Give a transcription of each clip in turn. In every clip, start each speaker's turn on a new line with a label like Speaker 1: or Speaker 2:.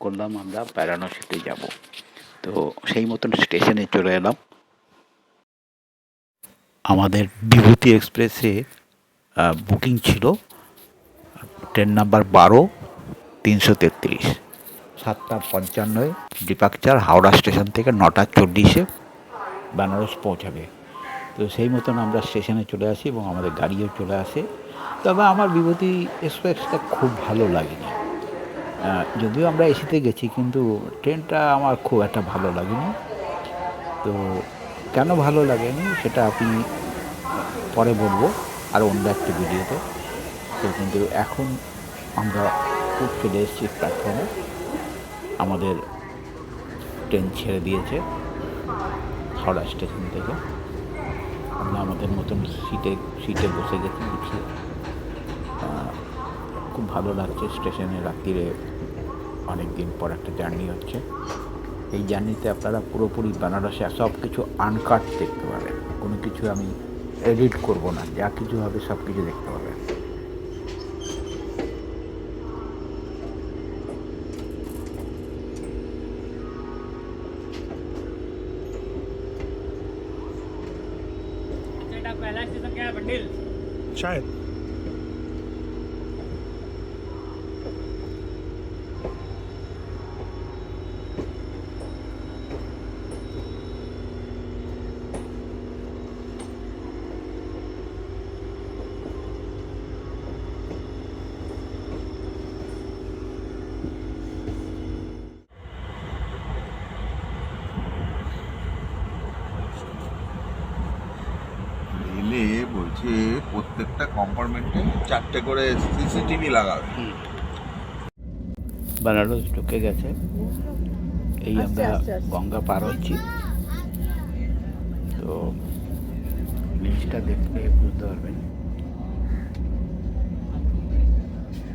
Speaker 1: করলাম আমরা বারাণসীতে যাব। তো সেই মতন স্টেশনে চলে এলাম। আমাদের বিভূতি এক্সপ্রেসে বুকিং ছিল train number 12-333, 7:55 departure, Howrah station থেকে 9:40 বেনারস পৌঁছাবে। তো সেই মতন আমরা স্টেশনে চলে আসি এবং আমাদের গাড়িও চলে আসে। তবে আমার বিভূতি এক্সপ্রেসটা খুব ভালো লাগেনি। যদিও আমরা এসিতে গেছি, কিন্তু ট্রেনটা আমার খুব একটা ভালো লাগেনি। তো কেন ভালো লাগেনি সেটা আপনি পরে বলবো আর অন্য একটা ভিডিওতে। তো কিন্তু এখন আমরা খুব চলে এসেছি প্ল্যাটফর্মে। আমাদের ট্রেন ছেড়ে দিয়েছে হাওড়া স্টেশন থেকে। আমরা আমাদের মতন সিটে বসে গেছি গুছিয়ে। খুব ভালো লাগছে স্টেশনে রাত্রিরে অনেক দিন পর একটা জার্নি হচ্ছে। এই জার্নিতে আপনারা পুরোপুরি বেনারসে সব কিছু আনকাট দেখতে পাবেন। কোনো কিছু আমি এডিট করব না, যা কিছু হবে সব কিছু দেখতে পাবেন।
Speaker 2: पहला स्टेशन क्या है? बंडिल
Speaker 3: शायद।
Speaker 4: রেলে বলছে প্রত্যেকটা কম্পার্টমেন্টে 4টে করে সিসিটিভি লাগাবে।
Speaker 1: বেনারস ঢুকে গেছে। এই আমরা গঙ্গা পার হচ্ছি। তো নিচটা দেখলে বুঝতে পারবেন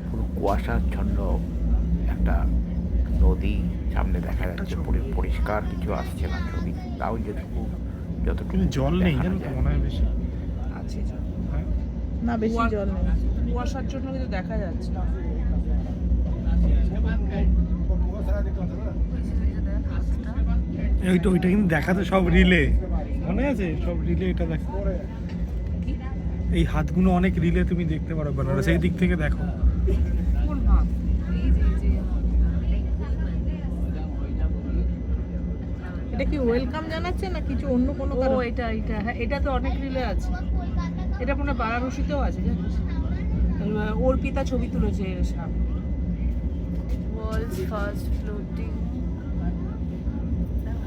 Speaker 1: পুরো কুয়াশাচ্ছন্ন একটা নদী সামনে দেখা যাচ্ছে। পুরো পরিষ্কার কিছু আসছে না ছবি, তাও যতটুকু
Speaker 3: কিন্তু জল নেই জানো তো, মনে হয় বেশি
Speaker 2: আছে
Speaker 3: হ্যাঁ?
Speaker 5: না বেশি জল নেই,
Speaker 2: কুয়াশার জন্য কিন্তু দেখা যাচ্ছে না।
Speaker 3: ওইটা কিন্তু দেখাতো সব রিলে, মনে আছে? সব রিলে এটা দেখো, এই হাতগুলো অনেক রিলে তুমি দেখতে পারো বেনারস। এই দিক থেকে দেখো।
Speaker 2: কোন হাত?
Speaker 5: এটা কি ওয়েলকাম জানাচ্ছে না কিছু অন্য কোনো
Speaker 2: ও
Speaker 5: কারণ?
Speaker 2: এটা হ্যাঁ, এটা তো অনেক রিলে আছে। এটা মনে হয় বারাণসীতেও আছে, জানিস? অর্পিতা ছবি তুলেছে এর সামনে।
Speaker 6: World's first floating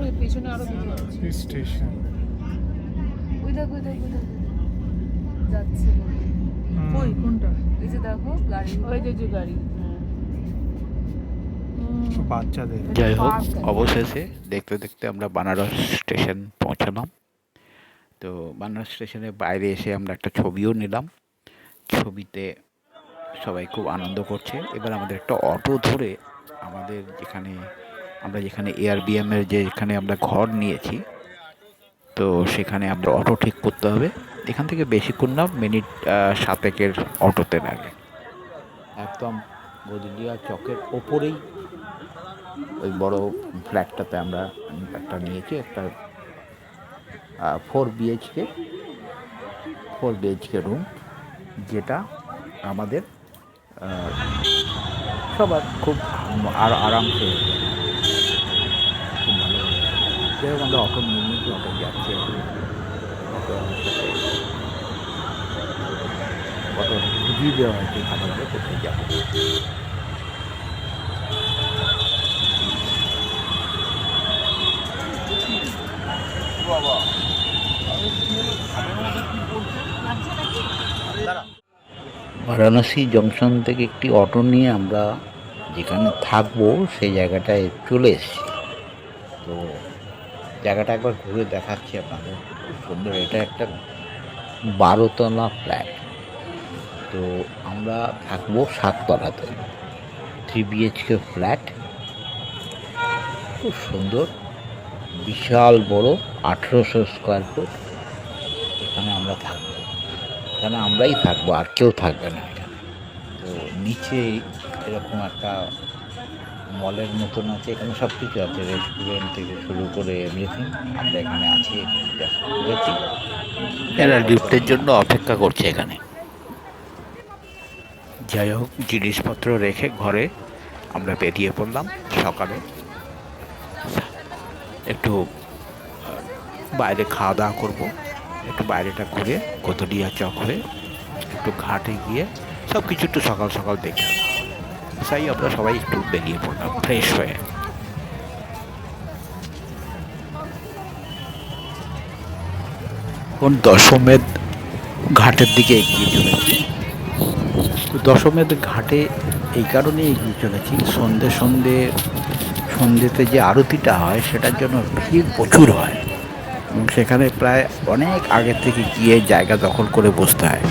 Speaker 2: ওই পেছনে আরো ভিডিও আছে।
Speaker 3: স্টেশন
Speaker 6: উইদাক যাচ্ছে বলে।
Speaker 5: ওই কোনটা?
Speaker 6: এই যে দেখো গাড়ি,
Speaker 2: ওই যে গাড়ি।
Speaker 3: বাচ্চাদের।
Speaker 1: যাই হোক, অবশেষে দেখতে দেখতে আমরা বানারস স্টেশন পৌঁছালাম। তো বানারস স্টেশনের বাইরে এসে আমরা একটা ছবিও নিলাম। ছবিতে সবাই খুব আনন্দ করছে। এবার আমাদের একটা অটো ধরে আমাদের যেখানে এয়ারবিএমের যেখানে আমরা ঘর নিয়েছি, তো সেখানে আমরা অটো ঠিক করতে হবে। এখান থেকে বেশিক্ষণ না, মিনিট 7 অটোতে লাগে। একদম গদিলিয়া চকের ওপরেই ওই বড় ফ্ল্যাটটাতে আমরা একটা নিয়েছি, একটা 4 বিএইচকে রুম, যেটা আমাদের সবার খুব আরামসে খুব ভালো। যাই হোক, আমরা অটো নিয়ে নিয়েছি, অটো যাচ্ছে। অটো বুঝিয়ে দেওয়া হয়েছে ভালোভাবে কোথায় যাবো। বারাণসী জংশন থেকে একটি অটো নিয়ে আমরা যেখানে থাকবো সেই জায়গাটায় চলে এসেছি। তো জায়গাটা একবার ঘুরে দেখাচ্ছি আপনাদের, খুব সুন্দর। এটা একটা 12তলা ফ্ল্যাট। তো আমরা থাকবো 7 তলাতে, 3 বিএইচকে ফ্ল্যাট, খুব সুন্দর, বিশাল বড়, 1800 স্কোয়ার ফুট। এখানে আমরা থাকবো, এখানে আমরাই থাকবো, আর কেউ থাকবে না এখানে। তো নিচে এরকম একটা মলের মতন আছে, এখানে সব কিছু আছে, রেস্টুরেন্ট থেকে শুরু করে এভরিথিং। আমরা এখানে আছি, রয়েছি। এরা লিফটের জন্য অপেক্ষা করছে এখানে। যাই হোক, জিনিসপত্র রেখে ঘরে আমরা বেরিয়ে পড়লাম সকালে। একটু বাইরে খাওয়া দাওয়া করবো, একটু বাইরেটা ঘুরে কোতলিয়া চক হয়ে একটু ঘাটে গিয়ে সব কিছু একটু সকাল সকাল দেখে আসবো। তাই আমরা সবাই একটু বেরিয়ে পড়লাম ফ্রেশ হয়ে। এখন দশমেধ ঘাটের দিকে এগিয়ে চলেছি। তো দশমেধ ঘাটে এই কারণে এগিয়ে চলেছি, সন্ধ্যেতে যে আরতিটা হয় সেটার জন্য ভিড় প্রচুর হয়, এবং সেখানে প্রায় অনেক আগের থেকে গিয়ে জায়গা দখল করে বসতে হয়।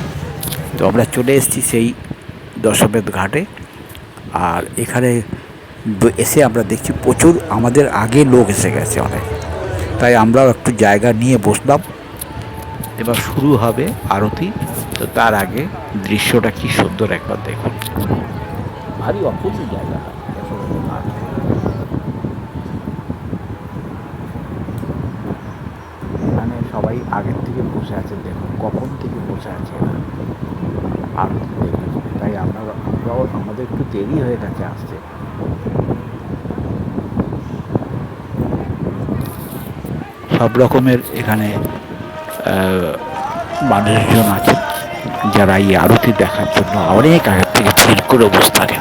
Speaker 1: তো আমরা চলে এসেছি সেই দশমেধ ঘাটে। আর এখানে এসে আমরা দেখছি প্রচুর আমাদের আগে লোক এসে গেছে অনেক, তাই আমরাও একটু জায়গা নিয়ে বসলাম। এবার শুরু হবে আরতি। তো তার আগে দৃশ্যটা কি সুন্দর একবার দেখুন, ভারী অপূর্ব জায়গা। এখানে সবাই আগের থেকে বসে আছে, দেখুন কখন থেকে বসে আছে আরতি দেখুন। তাই আমরাও আমাদের একটু দেরি হয়ে গেছে আসতে। সব রকমের এখানে মানুষজন আছে যারা এই আরতি দেখার জন্য অনেক আগের থেকে ভিড় করে বসে থাকে।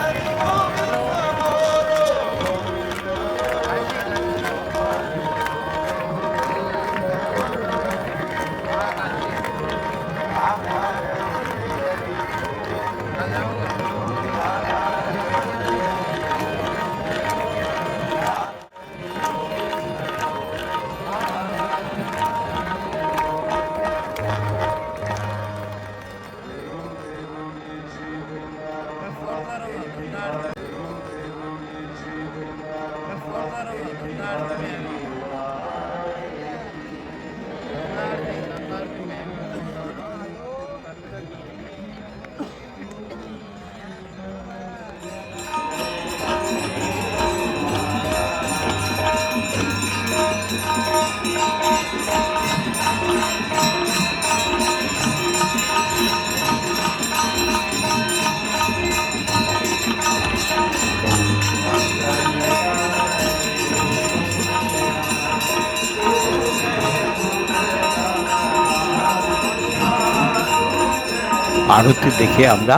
Speaker 1: আরতি দেখে আমরা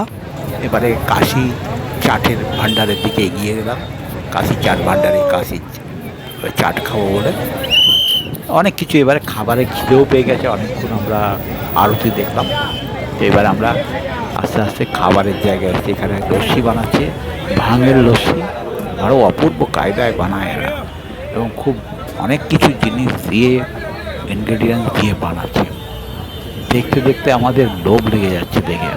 Speaker 1: এবারে কাশি চাটের ভাণ্ডারের দিকে এগিয়ে গেলাম। কাশি চাট ভাণ্ডারে কাশি চাট খাবো বলে অনেক কিছু, এবারে খাবারের খিদেও পেয়ে গেছে। অনেকক্ষণ আমরা আরতি দেখলাম, তো এবার আমরা আস্তে আস্তে খাবারের জায়গায় এসেছি। এখানে লস্যি বানাচ্ছে, ভাঙের লস্যি, আরও অপূর্ব কায়দায় বানায় এরা, এবং খুব অনেক কিছু জিনিস দিয়ে ইনগ্রেডিয়েন্টস দিয়ে বানাচ্ছে। দেখতে দেখতে আমাদের লোভ লেগে যাচ্ছে দেখে,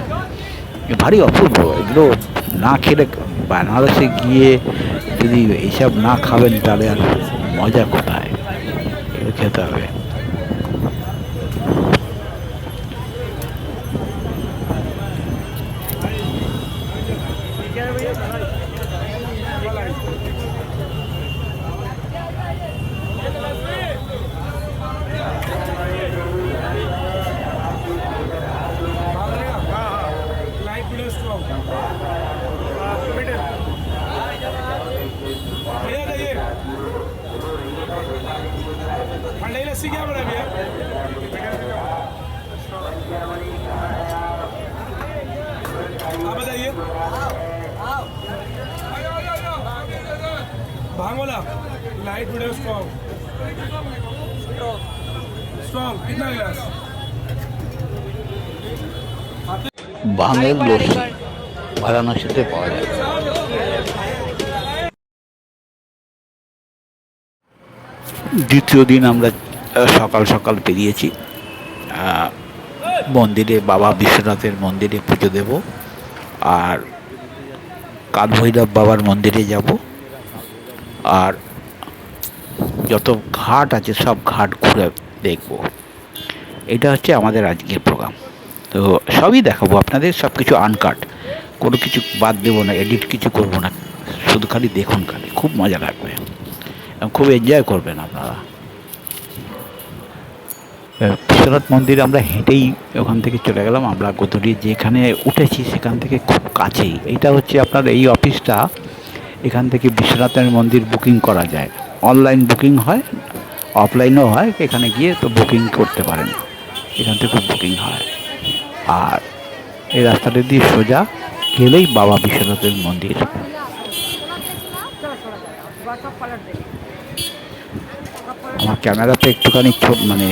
Speaker 1: ভারী অপূর্ব। এগুলো না খেলে, বেনারসে গিয়ে যদি এইসব না খাবেন তাহলে আর মজা কোথায়, এগুলো খেতে হবে।
Speaker 3: लस्सी क्या बना भैया? आप बताइए। भांग वाला लाइट वीडियो स्ट्रॉन्ग स्ट्रॉन्ग कितना गिलास?
Speaker 1: ভাঙের লস্যি বারাণসীতে পাওয়া যায়। দ্বিতীয় দিন আমরা সকাল সকাল বেরিয়েছি মন্দিরে, বাবা বিশ্বনাথের মন্দিরে পুজো দেব, আর কালভৈরব বাবার মন্দিরে যাব, আর যত ঘাট আছে সব ঘাট ঘুরে দেখব। এটা হচ্ছে আমাদের আজকের প্রোগ্রাম। তো সবই দেখাবো আপনাদের, সব কিছু আনকাট, কোনো কিছু বাদ দেবো না, এডিট কিছু করবো না, শুধু খালি দেখুন, খালি খুব মজা লাগবে এবং খুব এনজয় করবেন আপনারা। বিশ্বনাথ মন্দির আমরা হেঁটেই ওখান থেকে চলে গেলাম। আমরা গোদরি যেখানে উঠেছি সেখান থেকে খুব কাছেই। এটা হচ্ছে আপনার এই অফিসটা, এখান থেকে বিশ্বনাথের মন্দির বুকিং করা যায়। অনলাইন বুকিং হয়, অফলাইনও হয়। এখানে গিয়ে তো বুকিং করতে পারেন, এখান থেকে বুকিং হয়। আর এই রাস্তাটা দিয়ে সোজা গেলেই বাবা বিশ্বনাথের মন্দির। আমার ক্যামেরাতে একটুখানি মানে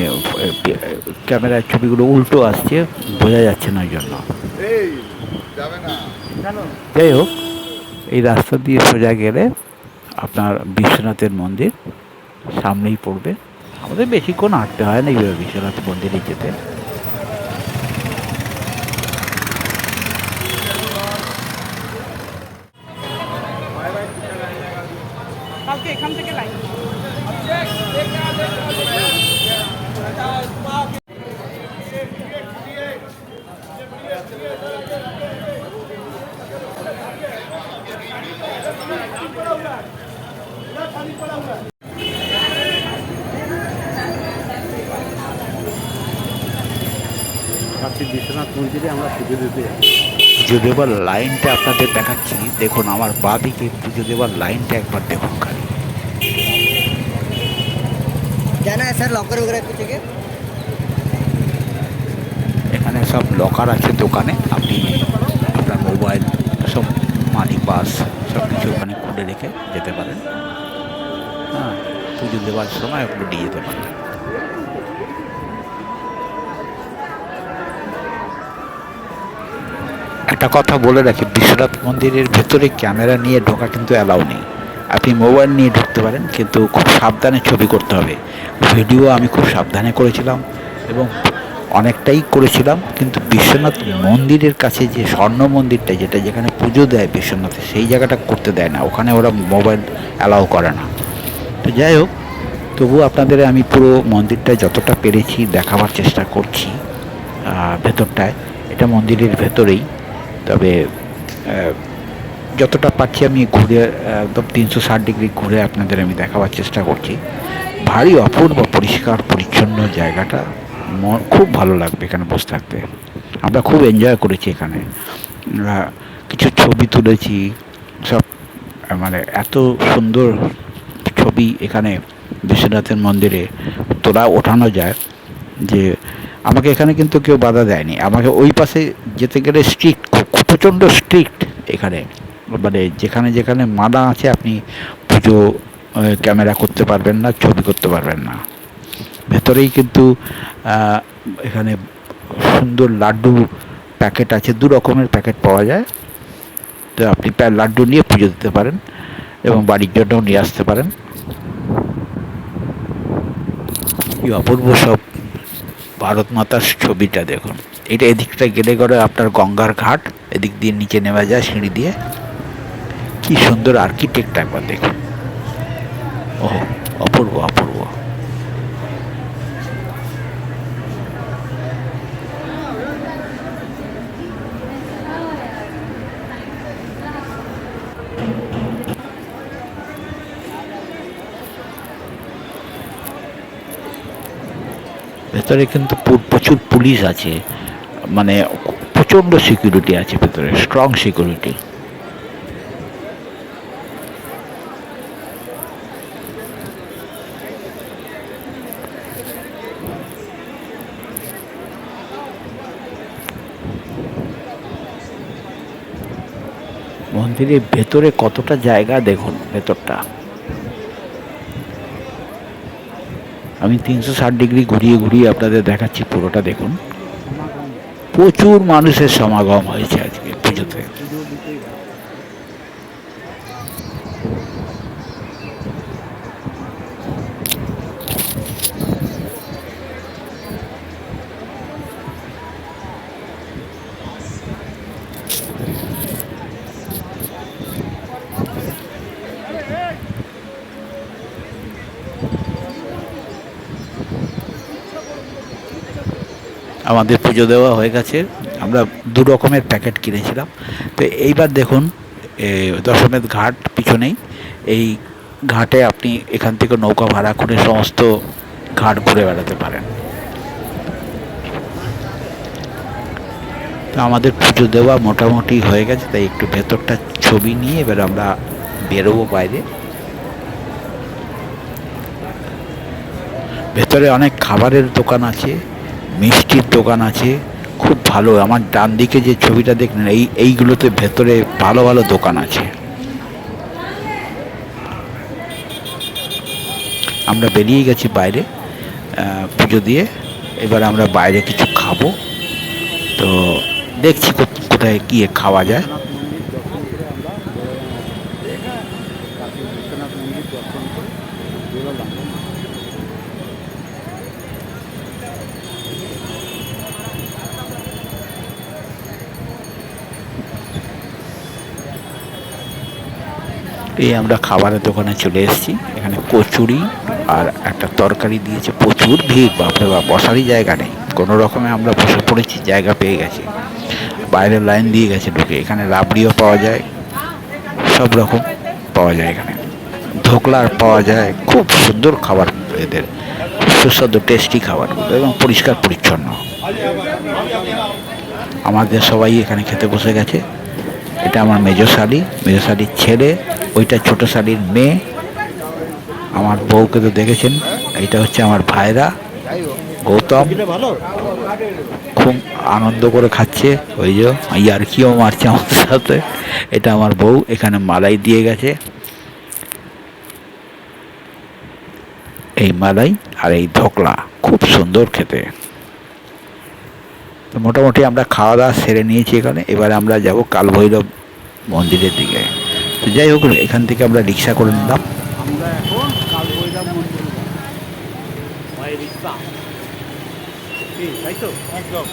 Speaker 1: ক্যামেরার ছবিগুলো উল্টো আসছে, বোঝা যাচ্ছে না ওই জন্য।
Speaker 4: এই যাবে না।
Speaker 1: যাই হোক, এই রাস্তা দিয়ে সোজা গেলে আপনার বিশ্বনাথের মন্দির সামনেই পড়বে। আমাদের বেশিক্ষণ হাঁটতে হয় না এইভাবে বিশ্বনাথ মন্দিরে যেতে।
Speaker 2: কালকে এখান থেকে লাইন।
Speaker 1: বিশ্বনাথ মন্দিরে আমরা পুজো দিতে পুজো দেবার লাইনটা আপনাদের দেখাচ্ছি। দেখুন আমার বাঁ দিকে পুজো দেবার লাইনটা একবার দেখুন খালি।
Speaker 7: जाना है सर लॉकर वगैरह कुछ है
Speaker 1: এখানে সব লকার আছে দোকানে, আপনি আপনার মোবাইল সব মানি পাস সব কিছু ওখানে খুলে রেখে যেতে পারেন। হ্যাঁ, পুজো দেওয়ার সময় ওগুলো নিয়ে যেতে পারেন। একটা কথা বলে রাখি, বিশ্বনাথ মন্দিরের ভেতরে ক্যামেরা নিয়ে ঢোকা কিন্তু অ্যালাউ নেই। আপনি মোবাইল নিয়ে ঢুকতে পারেন, কিন্তু খুব সাবধানে ছবি করতে হবে। ভিডিও আমি খুব সাবধানে করেছিলাম এবং অনেকটাই করেছিলাম, কিন্তু বিশ্বনাথ মন্দিরের কাছে যে স্বর্ণ মন্দিরটা, যেটা যেখানে পুজো দেয় বিশ্বনাথে, সেই জায়গাটা করতে দেয় না, ওখানে ওরা মোবাইল অ্যালাউ করে না। তো যাই হোক, তবু আপনাদের আমি পুরো মন্দিরটা যতটা পেরেছি দেখাবার চেষ্টা করছি। ভেতরটায়, এটা মন্দিরের ভেতরেই, তবে যতটা পারছি আমি ঘুরে একদম 360 ডিগ্রি ঘুরে আপনাদের আমি দেখাবার চেষ্টা করছি। ভারী অপূর্ব পরিষ্কার পরিচ্ছন্ন জায়গাটা, খুব ভালো লাগবে এখানে বসে থাকতে। আমরা খুব এনজয় করেছি এখানে, কিছু ছবি তুলেছি সব, মানে এত সুন্দর ছবি এখানে বিশ্বনাথের মন্দিরে তোলা ওঠানো যায় যে আমাকে এখানে কিন্তু কেউ বাধা দেয়নি। আমাকে ওই পাশে যেতে গেলে স্ট্রিক্ট, প্রচণ্ড স্ট্রিক্ট এখানে, মানে যেখানে যেখানে মানা আছে আপনি পুজো ক্যামেরা করতে পারবেন না, ছবি করতে পারবেন না। ভেতরেই কিন্তু এখানে সুন্দর লাড্ডু প্যাকেট আছে, 2 রকমের প্যাকেট পাওয়া যায়। তো আপনি লাড্ডু নিয়ে পুজো দিতে পারেন এবং বাড়ির জন্যও নিয়ে আসতে পারেন। কি অপূর্ব সব ভারত মাতার ছবিটা দেখুন। এটা এদিকটা গেলে গেলে আপনার গঙ্গার ঘাট, এদিক দিয়ে নিচে নেমে যায় সিঁড়ি দিয়ে। কি সুন্দর আর্কিটেক্ট একবার দেখুন। ও অপূর্ব অপূর্ব। ভেতরে কিন্তু প্রচুর পুলিশ আছে, মানে প্রচণ্ড সিকিউরিটি আছে ভেতরে, স্ট্রং সিকিউরিটি। মন্দিরের ভেতরে কতটা জায়গা দেখুন, ভেতরটা আমি 360 ডিগ্রি ঘুরিয়ে ঘুরিয়ে আপনাদের দেখাচ্ছি, পুরোটা দেখুন। প্রচুর মানুষের সমাগম হয়েছে আজকে পুজোতে। আমাদের পুজো দেওয়া হয়ে গেছে, আমরা 2 রকমের প্যাকেট কিনেছিলাম। তো এইবার দেখুন দশমেধ ঘাট পিছনেই। এই ঘাটে আপনি এখান থেকে নৌকা ভাড়া করে সমস্ত ঘাট ঘুরে বেড়াতে পারেন। তো আমাদের পুজো দেওয়া মোটামুটি হয়ে গেছে, তাই একটু ভেতরটা ছবি নিয়ে এবার আমরা বেরোবো বাইরে। ভেতরে অনেক খাবারের দোকান আছে, মিষ্টির দোকান আছে, খুব ভালো। আমার ডান দিকে যে ছবিটা দেখলেন, এইগুলোতে ভেতরে ভালো ভালো দোকান আছে। আমরা বেরিয়ে গেছি বাইরে পুজো দিয়ে। এবার আমরা বাইরে কিছু খাবো, তো দেখছি কোথায় গিয়ে খাওয়া যায়। এই আমরা খাবারের দোকানে চলে এসেছি। এখানে কচুরি আর একটা তরকারি দিয়েছে, প্রচুর ভিড়, বাপরে বাপ, বসারই জায়গা নেই। কোনো রকমে আমরা বসে পড়েছি, জায়গা পেয়ে গেছি। বাইরে লাইন দিয়ে গেছে ঢুকে। এখানে রাবড়িও পাওয়া যায়, সব রকম পাওয়া যায় এখানে, ধোকলা পাওয়া যায়। খুব সুন্দর খাবার এদের, সুস্বাদু টেস্টি খাবার এবং পরিষ্কার পরিচ্ছন্ন। আমাদের সবাই এখানে খেতে বসে গেছে। এটা আমার মেজো শালির ছেলে, ওইটা ছোট শালির মেয়ে। আমার বউকে তো দেখেছেন। এটা হচ্ছে আমার ভাইরা, গৌতম খুব আনন্দ করে খাচ্ছে। ওই যে ইয়ার্কিও মারছে আমার সাথে। এটা আমার বউ, এখানে মালাই দিয়ে গেছে। এই মালাই আর এই ধোকলা খুব সুন্দর খেতে। তো মোটামুটি আমরা খাওয়া দাওয়া সেরে নিয়েছি এখানে। এবারে আমরা যাব কালভৈরব মন্দিরের দিকে। তো যাই হোক, এখান থেকে আমরা রিক্সা করে নিলাম।
Speaker 3: আমরা এখন কালভৈরব মন্দির, তাই তো একদম।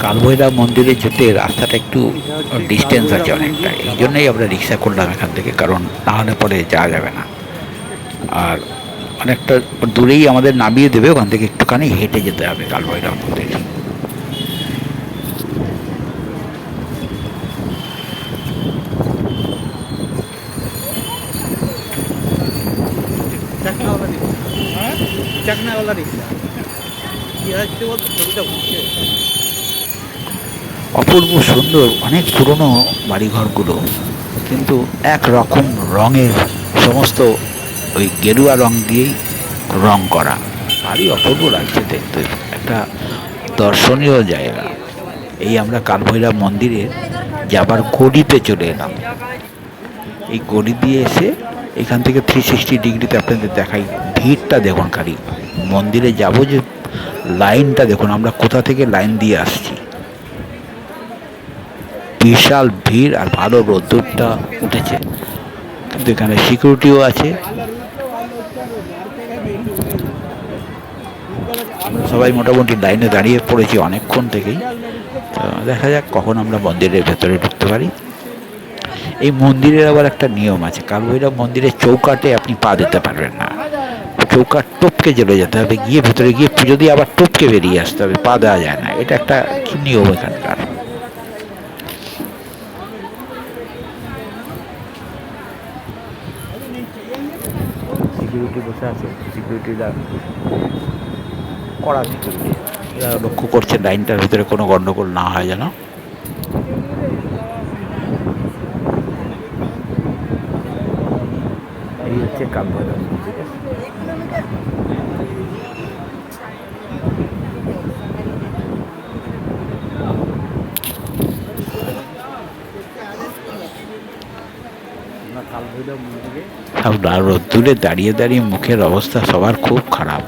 Speaker 1: কালভৈরব মন্দিরে যেতে রাস্তাটা একটু ডিস্টেন্স আছে অনেকটা, এই জন্যই আমরা রিক্সা করলাম এখান থেকে, কারণ না হলে পরে যাওয়া যাবে না। আর অনেকটা দূরেই আমাদের নামিয়ে দেবে, ওখান থেকে একটুখানি হেঁটে যেতে হবে কালভৈরব মন্দির।
Speaker 3: চাকনাওয়ালা রিক্সা কি হচ্ছে বলতো, ছবিটা ঘুরছে।
Speaker 1: অপূর্ব সুন্দর, অনেক পুরনো বাড়িঘরগুলো, কিন্তু এক রকম রঙের, সমস্ত ওই গেরুয়া রং দিয়েই রং করা। ভারী অপূর্ব লাগছে দেখতে, একটা দর্শনীয় জায়গা। এই আমরা কালভৈরব মন্দিরে যাবার গড়িতে চলে এলাম। এই গড়ি দিয়ে এসে এখান থেকে 360 ডিগ্রিতে আপনাদের দেখাই। ভিড়টা দেখুন, খালি মন্দিরে যাব যে লাইনটা দেখুন, আমরা কোথা থেকে লাইন দিয়ে আসছি। বিশাল ভিড়, আর ভালো রোদ্দুরটা উঠেছে, কিন্তু এখানে সিকিউরিটিও আছে। সবাই মোটামুটি লাইনে দাঁড়িয়ে পড়েছি অনেকক্ষণ থেকেই। তো দেখা যাক কখন আমরা মন্দিরের ভেতরে ঢুকতে পারি। এই মন্দিরের আবার একটা নিয়ম আছে, কালভৈরব মন্দিরের চৌকাটে আপনি পা দিতে পারবেন না। চৌকাট টপকে চলে যেতে হবে, গিয়ে ভেতরে গিয়ে পুজো দিয়ে আবার টপকে বেরিয়ে আসতে হবে, পা দেওয়া যায় না। এটা একটা কি নিয়ম এখানকার। সিকিউরিটি বসে আছে, সিকিউরিটিরা কড়া সিকিউরিটি, এরা লক্ষ্য করছে লাইনটার ভিতরে কোনো গন্ডগোল না হয় যেন। এই হচ্ছে কালভৈরব মন্দির। কালভৈরব মন্দিরে রোদ্দুরে দাঁড়িয়ে দাঁড়িয়ে মুখের অবস্থা সবার খুব খারাপ।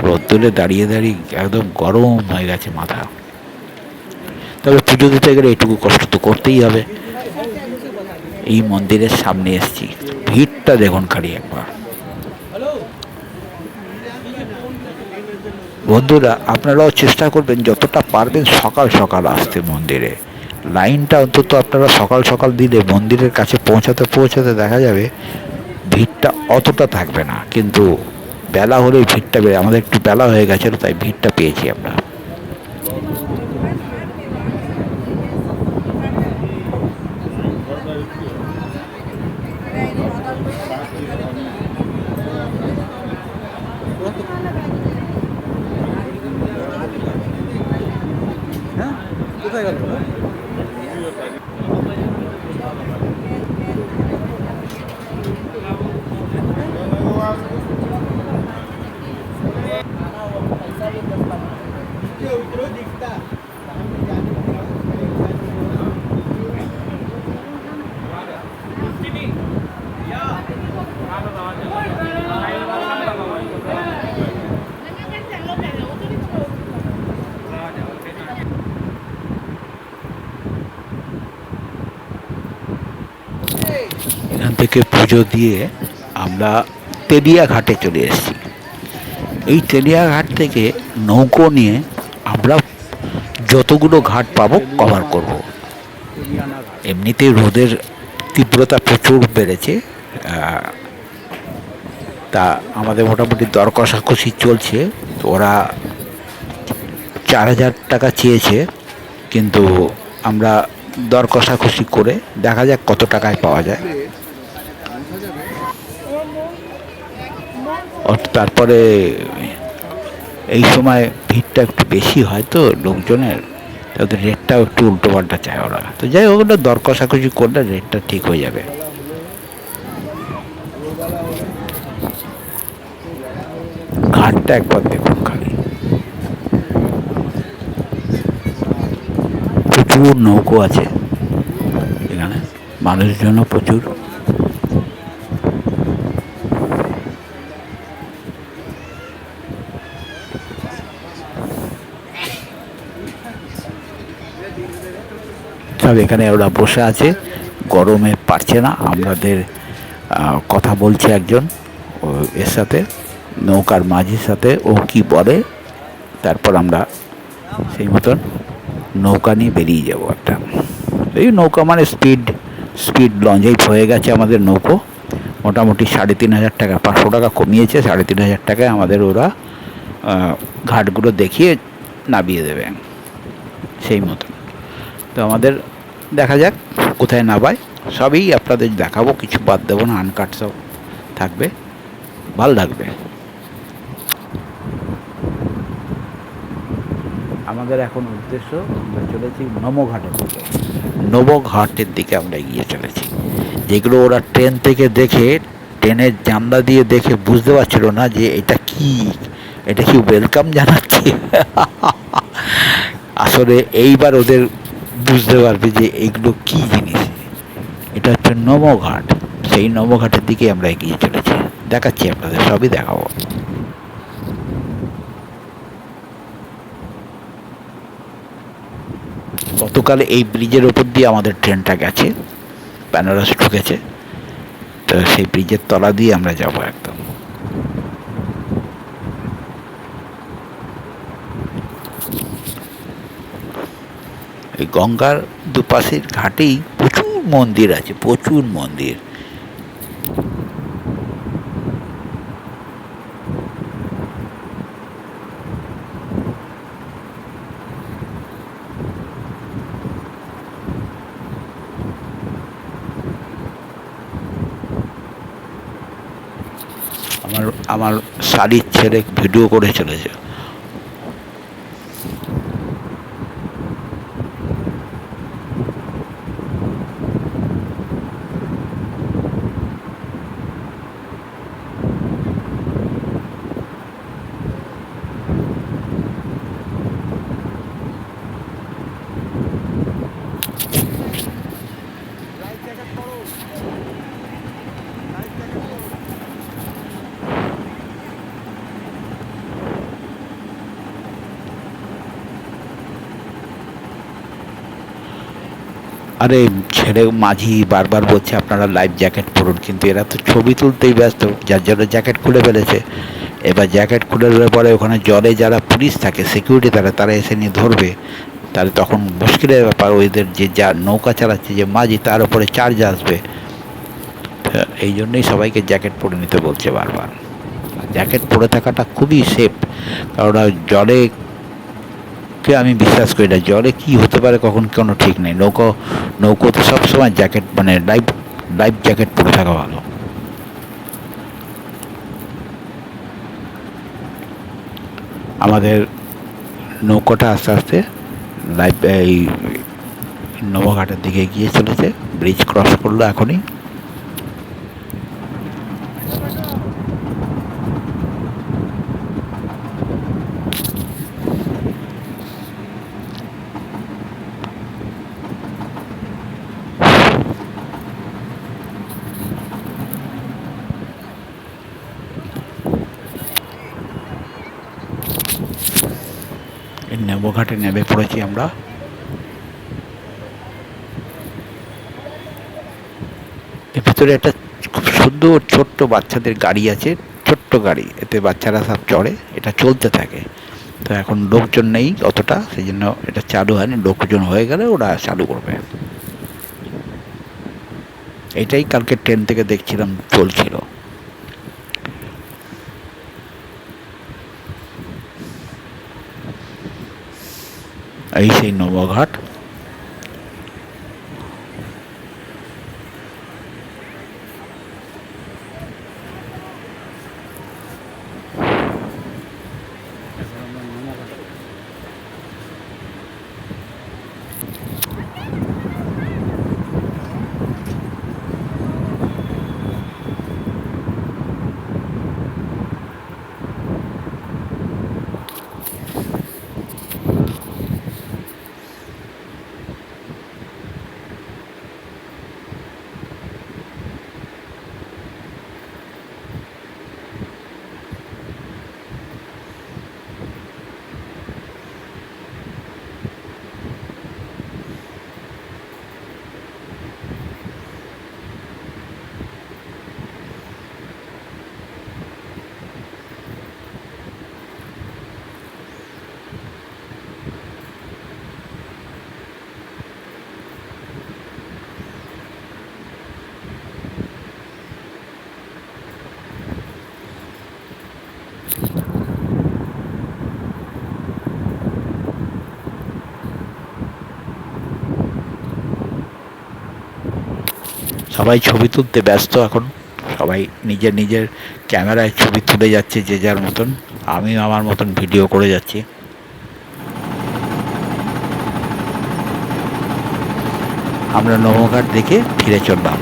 Speaker 1: রোদ্দুরে দাঁড়িয়ে দাঁড়িয়ে একদম গরম হয়ে গেছে মাথা। তবে পুজো দিতে গেলে এটুকু কষ্ট তো করতেই হবে। এই মন্দিরের সামনে এসেছি। ভিড়টা দেখুন খালি একবার। বন্ধুরা, আপনারাও চেষ্টা করবেন যতটা পারবেন সকাল সকাল আসতে মন্দিরে। লাইনটা অন্তত আপনারা সকাল সকাল দিলে মন্দিরের কাছে পৌঁছাতে পৌঁছাতে দেখা যাবে ভিড়টা অতটা থাকবে না, কিন্তু বেলা হলেই ভিড়টা বেড়ে, আমাদের একটু বেলা হয়ে গেছিলো তাই ভিড়টা পেয়েছি আমরা। এখান থেকে পুজো দিয়ে আমরা তেলিয়া ঘাটে চলে এসেছি। এই তেলিয়া ঘাট থেকে নৌকো নিয়ে আমরা যতগুলো ঘাট পাবো কভার করব। এমনিতেই রোদের তীব্রতা প্রচুর বেড়েছে, তা আমাদের মোটামুটি দর কষাকষি চলছে। তো ওরা 4,000 টাকা চেয়েছে, কিন্তু আমরা দর কষাকষি করে দেখা যাক কত টাকায় পাওয়া যায়। তারপরে এই সময় ভিড়টা একটু বেশি হয় তো লোকজনের, তাদের রেটটাও একটু উল্টোপাল্টা চায় ওরা। তো যাই হোক, ওটা দর কষাকষি করলে রেটটা ঠিক হয়ে যাবে। ঘাটটা একবার দেখুন খালি, প্রচুর নৌকো আছে এখানে, মানুষজনও প্রচুর। সব এখানে ওরা বসে আছে, গরমে পারছে না। আমাদের কথা বলছে একজন এর সাথে, নৌকার মাঝির সাথে, ও কি বলে, তারপর আমরা সেই মতন নৌকা নিয়ে বেরিয়ে যাবো একটা। এই নৌকা মানে স্পিড লঞ্চ। এই হয়ে গেছে আমাদের নৌকো, মোটামুটি 3,500 টাকা, 500 টাকা কমিয়েছে। 3,500 টাকায় আমাদের ওরা ঘাটগুলো দেখিয়ে নামিয়ে দেবে সেই মতন। তো আমাদের দেখা যাক কোথায় নামায়, সবই আপনাদের দেখাবো, কিছু বাদ দেবো না, আনকাট সব থাকবে, ভালো লাগবে। আমাদের এখন উদ্দেশ্য, আমরা চলেছি নমঘাটের দিকে। নবঘাটের দিকে আমরা এগিয়ে চলেছি। যেগুলো ওরা ট্রেন থেকে দেখে, ট্রেনের জানলা দিয়ে দেখে বুঝতে পারছিল না যে এটা কি ওয়েলকাম জানাচ্ছে। আসলে এইবার ওদের বুঝতে পারবে যে এইগুলো কি জিনিস। এটা হচ্ছে নমঘাট। সেই নমঘাটের দিকে আমরা এগিয়ে চলেছি, দেখাচ্ছি আপনাদের, সবই দেখাবো। গতকাল এই ব্রিজের ওপর দিয়ে আমাদের ট্রেনটা গেছে, বেনারস ঢুকেছে। তো সেই ব্রিজের তলা দিয়ে আমরা যাব একদম। এই গঙ্গার দুপাশের ঘাটেই প্রচুর মন্দির আছে, প্রচুর মন্দির। আমার শাড়ির ছেলে ভিডিও করে চলেছে। আরে ছেলে মাঝি বারবার বলছে আপনারা লাইফ জ্যাকেট পরুন, কিন্তু এরা তো ছবি তুলতেই ব্যস্ত, যার জন্য জ্যাকেট খুলে ফেলেছে। এবার জ্যাকেট খুলে দেওয়ার পরে ওখানে জলে যারা পুলিশ থাকে, সিকিউরিটি থাকে, তারা এসে নিয়ে ধরবে, তাহলে তখন মুশকিলের ব্যাপার। ওদের যে যা নৌকা চালাচ্ছে যে মাঝি, তার উপরে চার্জ আসবে। এই জন্যই সবাইকে জ্যাকেট পরে নিতে বলছে বারবার। জ্যাকেট পরে থাকাটা খুবই সেফ, কারণ জলে কে আমি বিশ্বাস করি না, জলে কি হতে পারে কখন কোনো ঠিক নেই। নৌকোতে সবসময় জ্যাকেট মানে লাইফ জ্যাকেট পরে থাকা ভালো। আমাদের নৌকোটা আস্তে আস্তে এই নৌঘাটের দিকে গিয়ে চলেছে, ব্রিজ ক্রস করলো এখনই। এই নৌঘাটে নেমে পড়েছি আমরা। এর ভিতরে একটা খুব সুন্দর ছোট্ট বাচ্চাদের গাড়ি আছে, ছোট্ট গাড়ি, এতে বাচ্চারা সব চড়ে, এটা চলতে থাকে। তো এখন লোকজন নেই অতটা, সেই জন্য এটা চালু হয়নি। লোকজন হয়ে গেলে ওরা চালু করবে। এটাই কালকে ট্রেন থেকে দেখছিলাম চলছিল। এই সেই নৌঘাট। সবাই ছবি তুলতে ব্যস্ত এখন। সবাই নিজের নিজের ক্যামেরায় ছবি তুলে যাচ্ছে যে যার মতন। আমি আমার মতন ভিডিও করে যাচ্ছি। আমরা নৌঘাট দেখে ফিরে চললাম।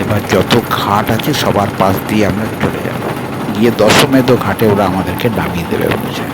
Speaker 1: এবার যত ঘাট আছে সবার পাশ দিয়ে আমরা চলে যাব, গিয়ে দশমেধ ঘাটে ওরা আমাদেরকে নামিয়ে দেবে বলেছে।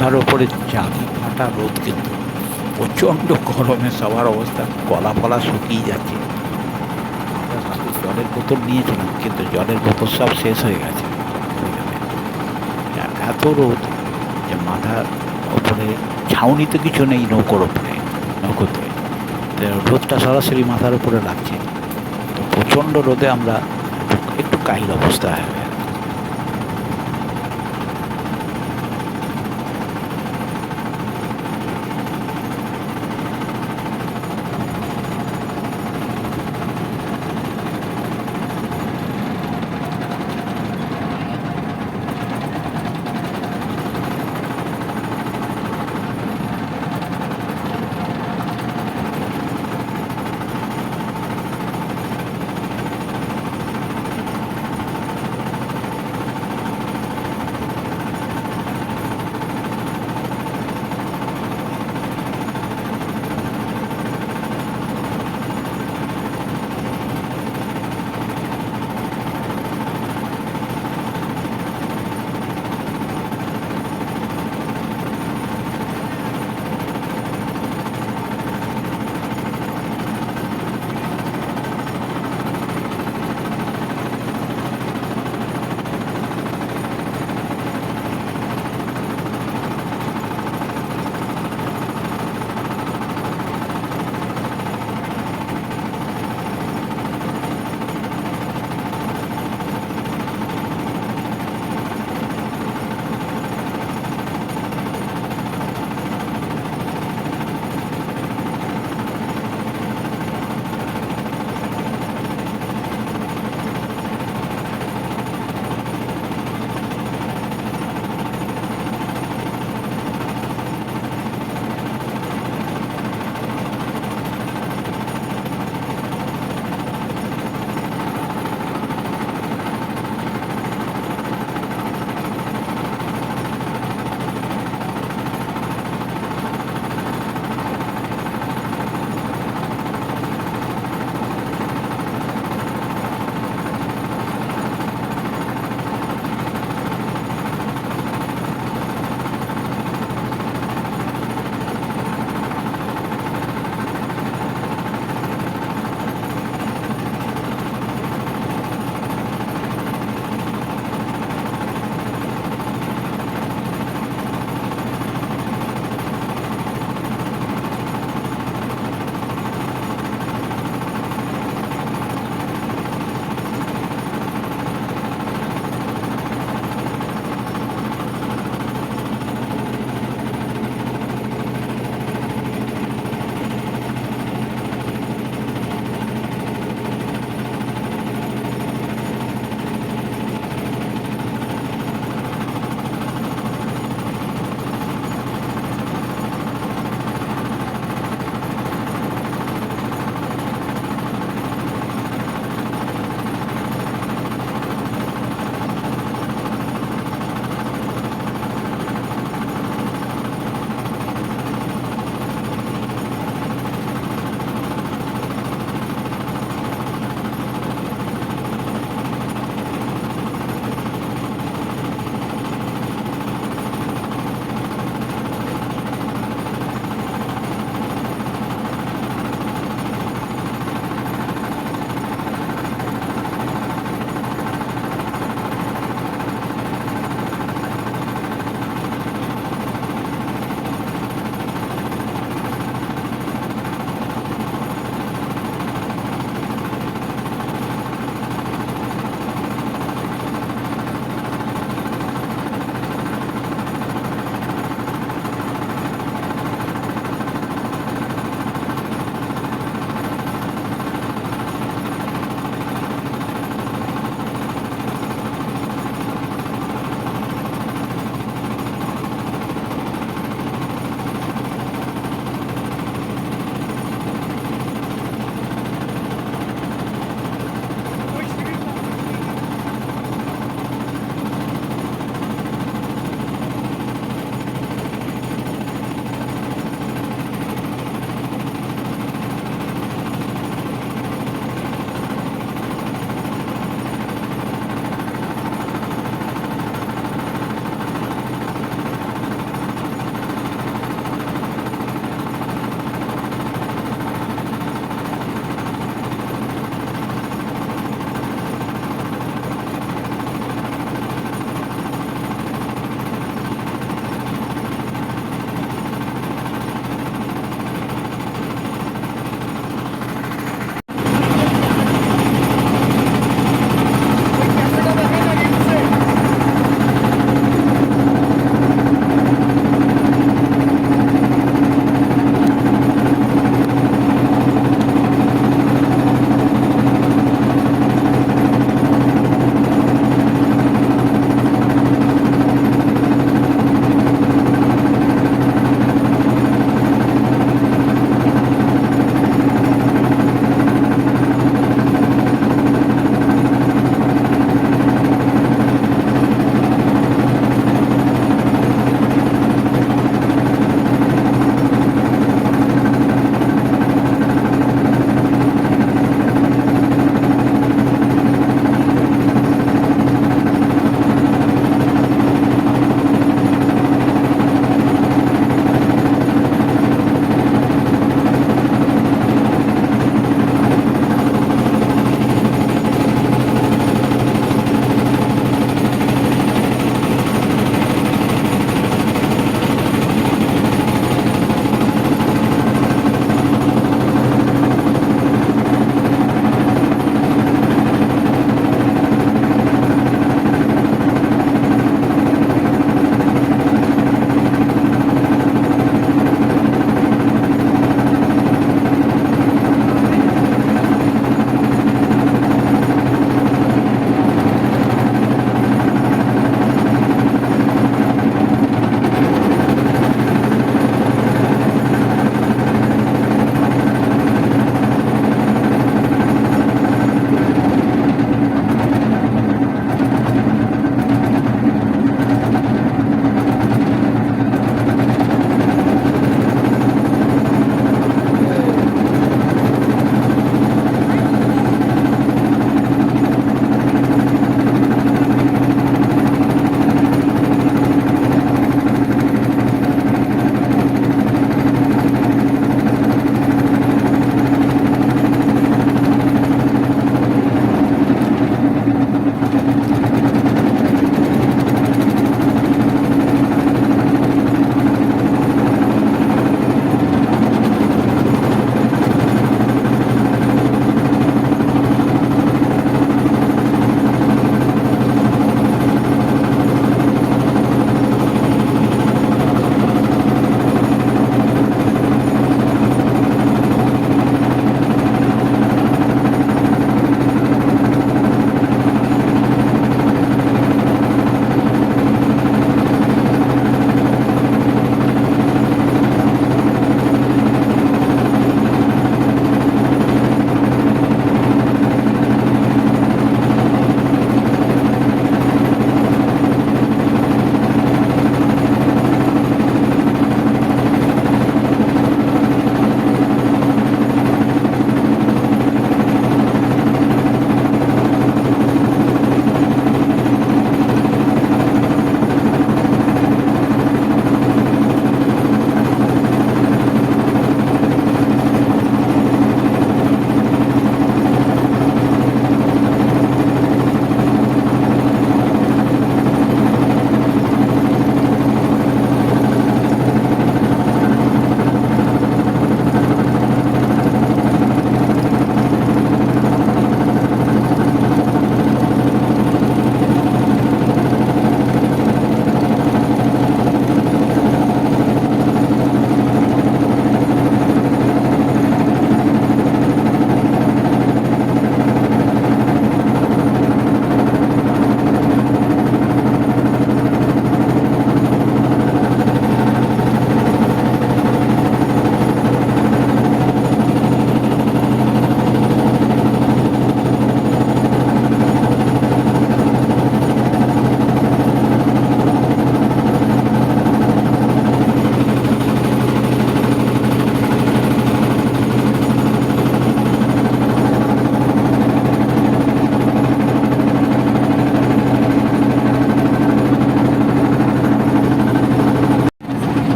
Speaker 1: মাথার ওপরে চাঁদি ফাটা রোদ, কিন্তু প্রচণ্ড গরমে সবার অবস্থা, গলা ফলা শুকিয়ে যাচ্ছে। আমরা সাথে জলের বোতল নিয়েছিলাম, কিন্তু জলের বোতল সব শেষ হয়ে গেছে ওইখানে। এত রোদ যে মাথার ওপরে ছাউনি তো কিছু নেই নৌকোর ওপরে, নৌকোতে তো রোদটা সরাসরি মাথার উপরে লাগছে। তো প্রচণ্ড রোদে আমরা একটু কাহিল অবস্থা হয়ে গেছে।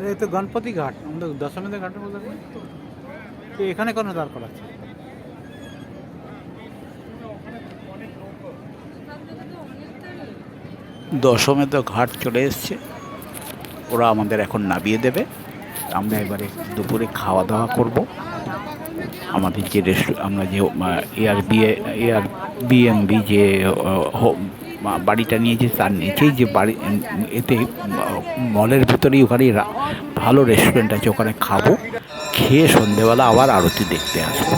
Speaker 8: এই তো গণপতি ঘাট, আমাদের দশমীদের ঘাটের মধ্যে তো এখানে কোনো দাঁড় করাচ্ছে?
Speaker 1: দশমে তো ঘাট চলে এসছে, ওরা আমাদের এখন নামিয়ে দেবে। আমরা এবারে দুপুরে খাওয়া দাওয়া করব। আমাদের যে আমরা যে এয়ারবিএনবি যে বাড়িটা নিয়েছি তার নিচেই যে বাড়ি, এতে মলের ভিতরেই ওখানে ভালো রেস্টুরেন্ট আছে, ওখানে খাবো, খেয়ে সন্ধেবেলা আবার আরতি দেখতে আসবো।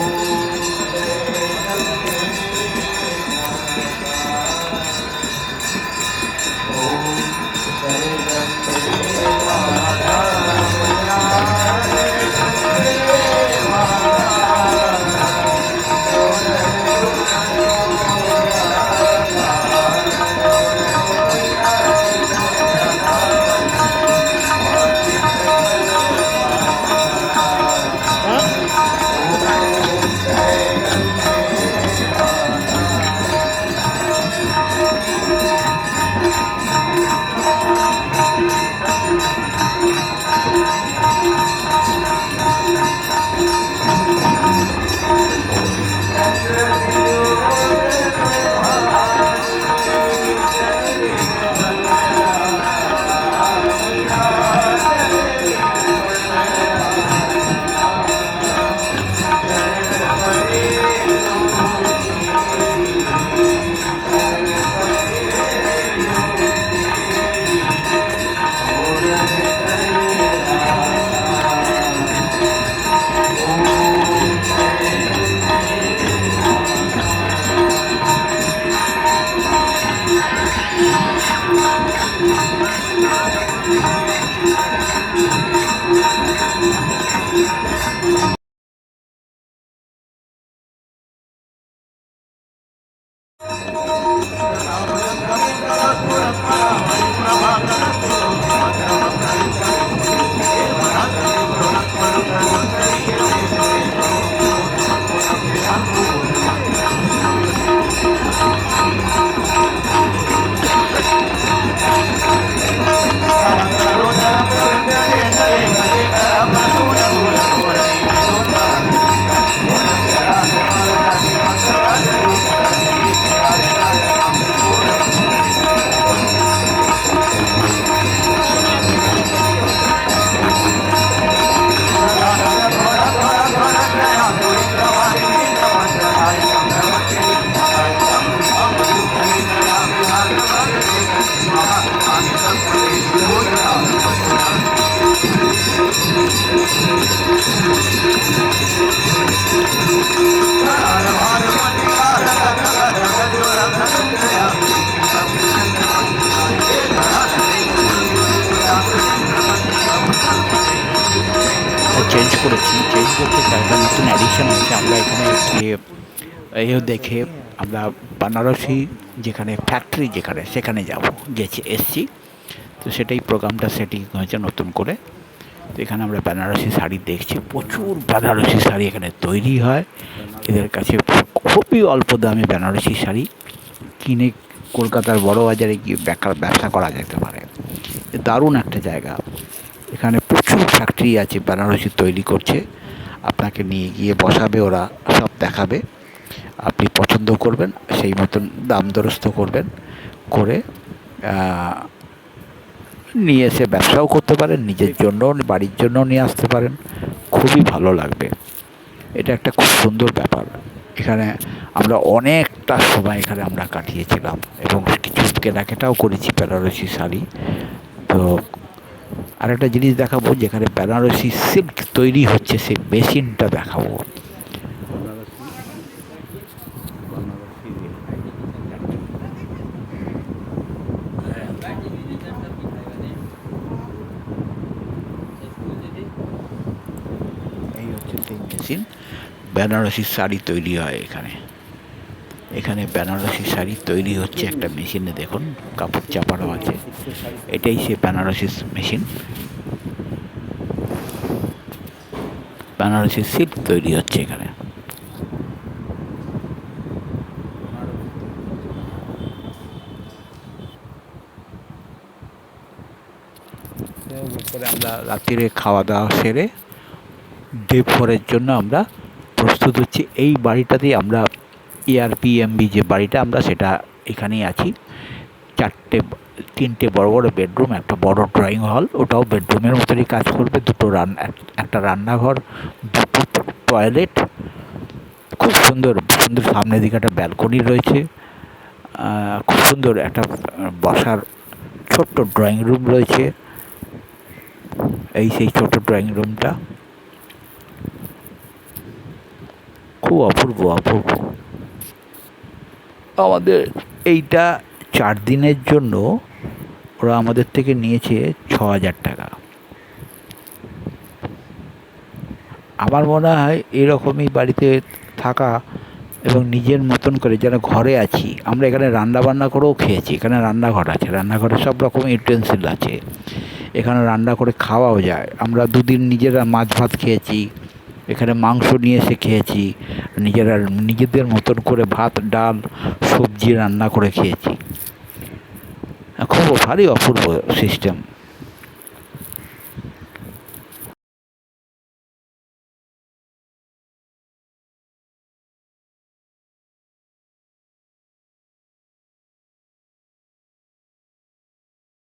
Speaker 1: চেঞ্জ করেছি, চেঞ্জ করতে একটা নতুন অ্যাডিশন হয়েছে। আমরা এখানে এও দেখে আমরা বানারসি যেখানে ফ্যাক্টরি যেখানে সেখানে এসছি। তো সেটাই প্রোগ্রামটা সেটিং হয়েছে নতুন করে। তো এখানে আমরা বেনারসি শাড়ি দেখছি, প্রচুর বেনারসি শাড়ি এখানে তৈরি হয়। এদের কাছে খুবই অল্প দামে বেনারসি শাড়ি কিনে কলকাতার বড় বাজারে গিয়ে ব্যবসা করা যেতে পারে। দারুণ একটা জায়গা। এখানে প্রচুর ফ্যাক্টরি আছে বেনারসি তৈরি করছে। আপনাকে নিয়ে গিয়ে বসাবে, ওরা সব দেখাবে, আপনি পছন্দ করবেন, সেই মতন দাম দরস্ত করবেন, করে নিয়ে এসে ব্যবসাও করতে পারেন, নিজের জন্য বাড়ির জন্য নিয়ে আসতে পারেন। খুবই ভালো লাগবে। এটা একটা খুব সুন্দর ব্যাপার। এখানে আমরা অনেকটা সময় এখানে আমরা কাটিয়েছিলাম এবং কিছু কেনাকাটাও করেছি বেনারসি শাড়ি। তো আরেকটা জিনিস দেখাবো, যেখানে বেনারসি সিল্ক তৈরি হচ্ছে সেই মেশিনটা দেখাবো। এই হচ্ছে সেই মেশিন, বেনারসি শাড়ি তৈরি হয় এখানে। এখানে বেনারসি শাড়ি তৈরি হচ্ছে একটা মেশিনে, দেখুন কাপড় চাপানো আছে। এটাই সে বেনারসি মেশিন, বেনারসি সিল্ক তৈরি হচ্ছে এখানে। উপভোগ করে আমরা রাত্রিরে খাওয়া দাওয়া সেরে ডে 4-এর জন্য আমরা প্রস্তুত হচ্ছি। এই বাড়িটাতেই আমরা এয়ারবিএনবি যে বাড়িটা আমরা সেটা এখানেই আছি। 3টে বড় বড় বেডরুম, একটা বড় ড্রয়িং হল, ওটাও বেডরুমের মতনই কাজ করবে। একটা রান্নাঘর, 2টো টয়লেট, খুব সুন্দর সুন্দর। সামনের দিকে একটা ব্যালকনি রয়েছে, খুব সুন্দর একটা বসার ছোট্ট ড্রয়িং রুম রয়েছে। এই সেই ছোট ড্রয়িং রুমটা খুব অপূর্ব অপূর্ব। আমাদের এইটা 4 দিনের জন্য ওরা আমাদের থেকে নিয়েছে 6,000 টাকা। আমার মনে হয় এরকমই বাড়িতে থাকা এবং নিজের মতন করে যেন ঘরে আছি। আমরা এখানে রান্না বান্না করেও খেয়েছি। এখানে রান্নাঘর আছে, রান্নাঘরে সব রকম ইউটেন্সিল আছে, এখানে রান্না করে খাওয়াও যায়। আমরা 2 দিন নিজেরা মাছ ভাত খেয়েছি, এখানে মাংস নিয়ে এসে খেয়েছি, নিজেদের মতন করে ভাত ডাল সবজি রান্না করে খেয়েছি। খুব ভারী অপূর্ব সিস্টেম।